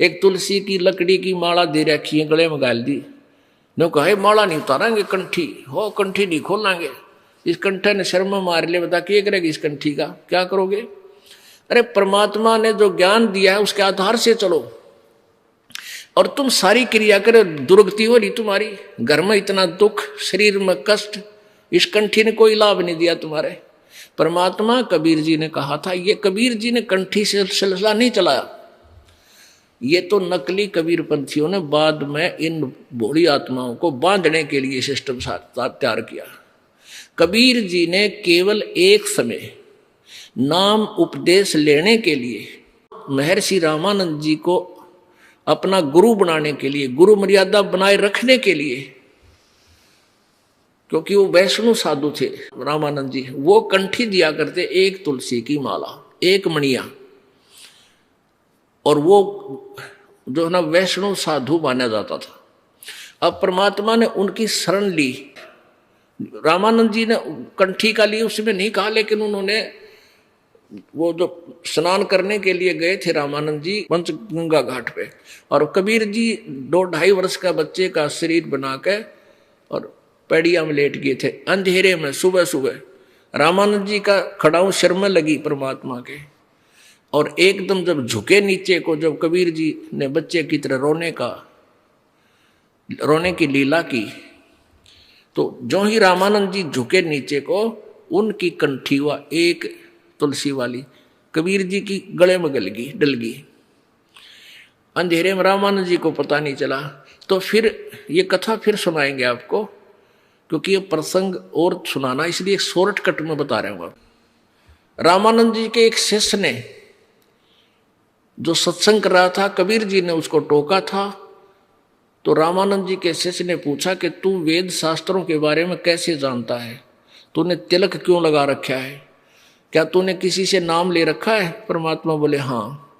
एक तुलसी की लकड़ी की माला दे रखी है, गले में गाल दी। ने कहा माला नहीं उतारेंगे, कंठी हो, कंठी नहीं खोलेंगे। इस कंठे ने शर्म में मार लिया, बता क्या करेगी इस कंठी का, क्या करोगे? अरे परमात्मा ने जो ज्ञान दिया है उसके आधार से चलो, और तुम सारी क्रिया करे, दुर्गति हो रही तुम्हारी, घर में इतना दुख, शरीर में कष्ट, इस कंठी ने कोई लाभ नहीं दिया तुम्हारे। परमात्मा कबीर जी ने कहा था, ये कबीर जी ने कंठी से सिलसिला नहीं चलाया, ये तो नकली कबीर पंथियों ने बाद में इन भोली आत्माओं को बांधने के लिए सिस्टम तैयार किया। कबीर जी ने केवल एक समय नाम उपदेश लेने के लिए, महर्षि रामानंद जी को अपना गुरु बनाने के लिए, गुरु मर्यादा बनाए रखने के लिए, क्योंकि वो वैष्णव साधु थे रामानंद जी, वो कंठी दिया करते एक तुलसी की माला, एक मणिया, और वो जो है ना वैष्णव साधु माना जाता था। अब परमात्मा ने उनकी शरण ली। रामानंद जी ने कंठी का लिए उसमें नहीं कहा, लेकिन उन्होंने वो जो स्नान करने के लिए गए थे रामानंद जी पंचगंगा घाट पे, और कबीर जी 2-2.5 वर्ष का बच्चे का शरीर बना के और पैड़िया में लेट गए थे अंधेरे में। सुबह सुबह रामानंद जी का खड़ाऊ शर्म लगी परमात्मा के, और एकदम जब झुके नीचे को, जब कबीर जी ने बच्चे की तरह रोने की लीला की, तो जो ही रामानंद जी झुके नीचे को, उनकी कंठी हुआ एक तुलसी वाली कबीर जी की गले में डल गई। अंधेरे में रामानंद जी को पता नहीं चला। तो फिर ये कथा फिर सुनाएंगे आपको, क्योंकि ये प्रसंग और सुनाना, इसलिए शॉर्टकट में बता रहे हूं। रामानंद जी के एक शिष्य ने जो सत्संग कर रहा था, कबीर जी ने उसको टोका था। तो रामानंद जी के शिष्य ने पूछा कि तू वेद शास्त्रों के बारे में कैसे जानता है, तूने तिलक क्यों लगा रखा है, क्या तूने किसी से नाम ले रखा है? परमात्मा बोले हाँ,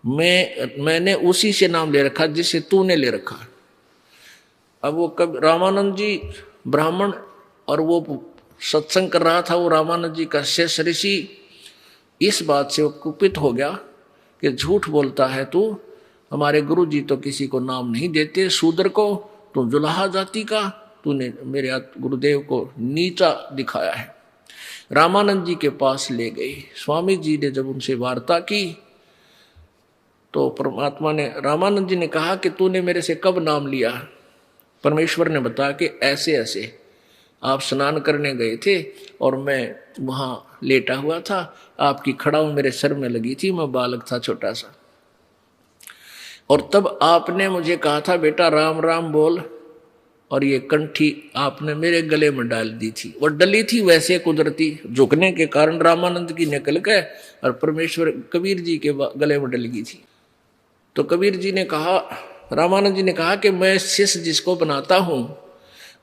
मैंने उसी से नाम ले रखा जिससे तूने ले रखा। अब वो रामानंद जी ब्राह्मण, और वो सत्संग कर रहा था, वो रामानंद जी का शिष्य ऋषि, इस बात से वो कुपित हो गया कि झूठ बोलता है तू, हमारे गुरु जी तो किसी को नाम नहीं देते, शूद्र को, तू जुलाहा जाति का, तूने मेरे गुरुदेव को नीचा दिखाया है। रामानंद जी के पास ले गए। स्वामी जी ने जब उनसे वार्ता की तो परमात्मा ने, रामानंद जी ने कहा कि तूने मेरे से कब नाम लिया? परमेश्वर ने बताया कि ऐसे ऐसे आप स्नान करने गए थे और मैं वहां लेटा हुआ था, आपकी खड़ाऊ मेरे सर में लगी थी, मैं बालक था छोटा सा, और तब आपने मुझे कहा था बेटा राम राम बोल, और ये कंठी आपने मेरे गले में डाल दी थी। वो डली थी वैसे कुदरती, झुकने के कारण रामानंद की निकल गए और परमेश्वर कबीर जी के गले में डल गई थी। तो कबीर जी ने कहा, रामानंद जी ने कहा कि मैं शिष्य जिसको बनाता हूं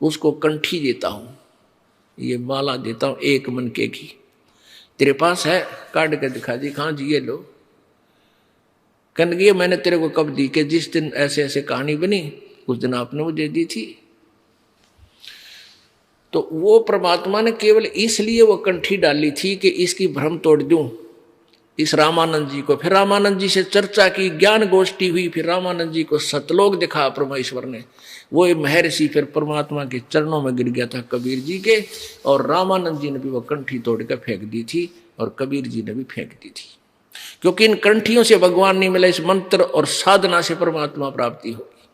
उसको कंठी देता हूं, ये माला देता हूं एक मनके की, तेरे पास है? काट के दिखा दी। हाँ जी ये लो। कहने लगी मैंने तेरे को कब दी? कि जिस दिन ऐसे ऐसे कहानी बनी उस दिन आपने मुझे दी थी। तो वो परमात्मा ने केवल इसलिए वो कंठी डाली थी कि इसकी भ्रम तोड़ दूं इस रामानंद जी को। फिर रामानंद जी से चर्चा की, ज्ञान गोष्ठी हुई, फिर रामानंद जी को सतलोक दिखा परमेश्वर ने। वो महर्षि फिर परमात्मा के चरणों में गिर गया था कबीर जी के, और रामानंद जी ने भी वो कंठी तोड़ कर फेंक दी थी, और कबीर जी ने भी फेंक दी थी, क्योंकि इन कंठियों से भगवान नहीं मिला, इस मंत्र और साधना से परमात्मा प्राप्ति हो।